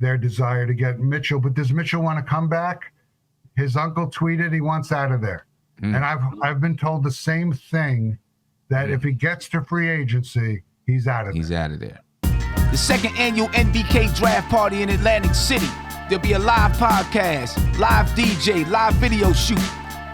their desire to get Mitchell. But does Mitchell want to come back? His uncle tweeted he wants out of there. And I've been told the same thing, that if he gets to free agency, he's out of there. He's out of there. The second annual NBK draft party in Atlantic City. There'll be a live podcast, live DJ, live video shoot.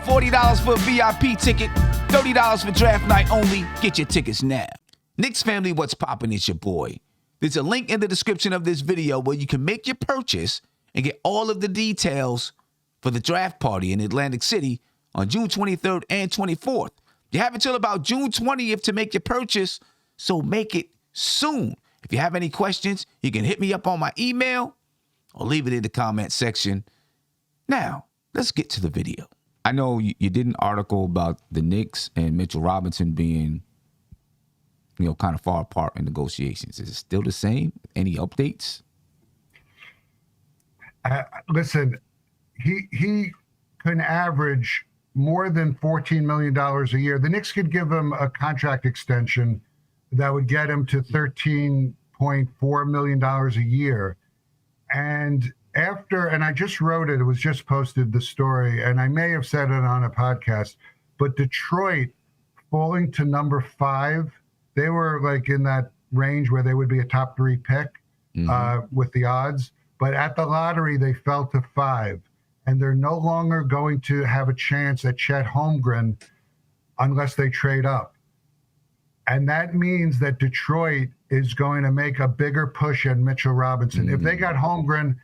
$40 for a VIP ticket, $30 for draft night only. Get your tickets now. Knicks family, what's poppin'? It's your boy. There's a link in the description of this video where you can make your purchase and get all of the details for the draft party in Atlantic City on June 23rd and 24th. You have until about June 20th to make your purchase, so make it soon. If you have any questions, you can hit me up on my email or leave it in the comment section. Now, let's get to the video. I know you did an article about the Knicks and Mitchell Robinson being, kind of far apart in negotiations. Is it still the same? Any updates? Listen, he can average more than $14 million a year. The Knicks could give him a contract extension that would get him to $13.4 million a year. And I just wrote it, it was just posted, the story, and I may have said it on a podcast, but Detroit falling to number 5, they were like in that range where they would be a top 3 pick with the odds. But at the lottery, they fell to 5. And they're no longer going to have a chance at Chet Holmgren unless they trade up. And that means that Detroit is going to make a bigger push at Mitchell Robinson. If they got Holmgren,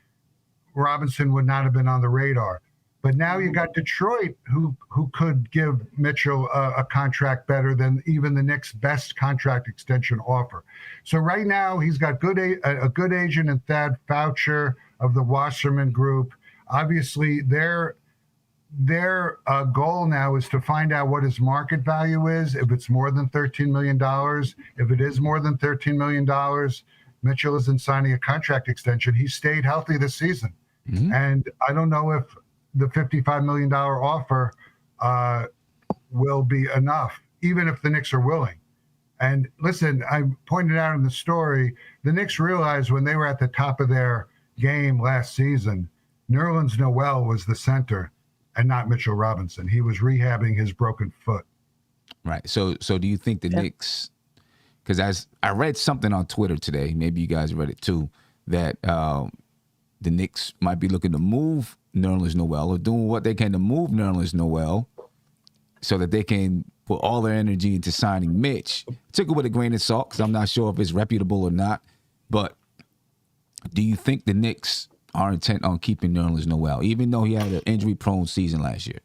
Robinson would not have been on the radar. But now you got Detroit, who could give Mitchell a contract better than even the Knicks' best contract extension offer. So right now he's got a good agent in Thad Foucher of the Wasserman Group. Obviously, their goal now is to find out what his market value is. If it's more than $13 million, if it is more than $13 million, Mitchell isn't signing a contract extension. He stayed healthy this season. And I don't know if the $55 million offer will be enough, even if the Knicks are willing. And listen, I pointed out in the story, the Knicks realized when they were at the top of their game last season, Nerlens Noel was the center and not Mitchell Robinson. He was rehabbing his broken foot. Right. So do you think the Knicks, because as I read something on Twitter today, maybe you guys read it too, that the Knicks might be looking to move Nerlens Noel or doing what they can to move Nerlens Noel so that they can put all their energy into signing Mitch. Took it with a grain of salt because I'm not sure if it's reputable or not. But do you think the Knicks are intent on keeping Nerlens Noel, even though he had an injury-prone season last year?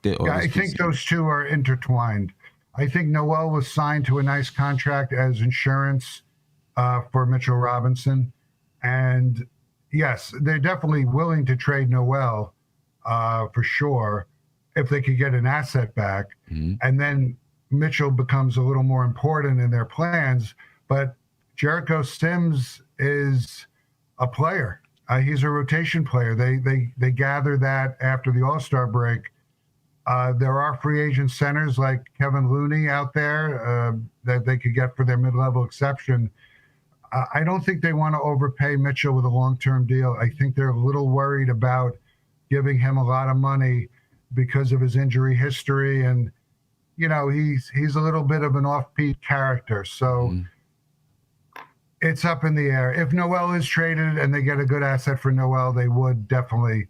I think those two are intertwined. I think Noel was signed to a nice contract as insurance for Mitchell Robinson. And yes, they're definitely willing to trade Noel for sure if they could get an asset back. And then Mitchell becomes a little more important in their plans. But Jericho Sims is a player. He's a rotation player. They gather that after the All-Star break. There are free agent centers like Kevin Looney out there that they could get for their mid-level exception. I don't think they want to overpay Mitchell with a long-term deal. I think they're a little worried about giving him a lot of money because of his injury history. And, he's a little bit of an off-beat character. So it's up in the air. If Noel is traded and they get a good asset for Noel, they would definitely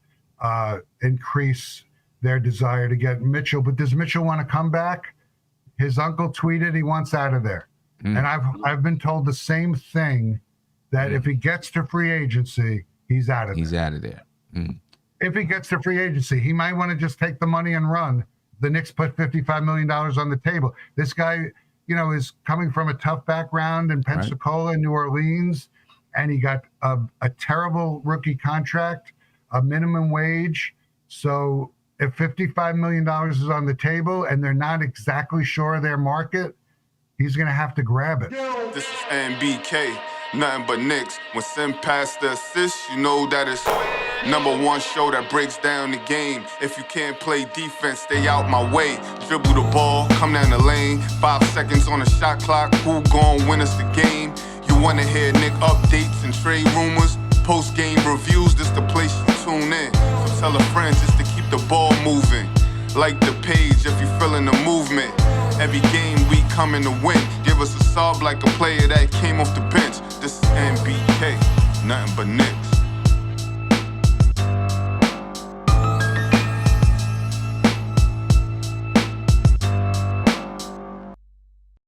increase their desire to get Mitchell. But does Mitchell want to come back? His uncle tweeted he wants out of there. And I've been told the same thing, that if he gets to free agency, he's out of there. He's out of there. If he gets to free agency, he might want to just take the money and run. The Knicks put $55 million on the table. This guy, is coming from a tough background in Pensacola and New Orleans, and he got a terrible rookie contract, a minimum wage. So if $55 million is on the table and they're not exactly sure of their market, he's going to have to grab it. This is NBK, nothing but Knicks. When Sim passed the assist, you know that it's #1 show that breaks down the game. If you can't play defense, stay out my way. Dribble the ball, come down the lane. 5 seconds on the shot clock, who gon' win us the game? You wanna hear Nick updates and trade rumors? Post-game reviews, this the place you tune in. So tell a friend just to keep the ball moving. Like the page if you feeling the movement. Every game we coming to win. Give us a sob like a player that came off the bench. This is NBK, nothing but Knicks.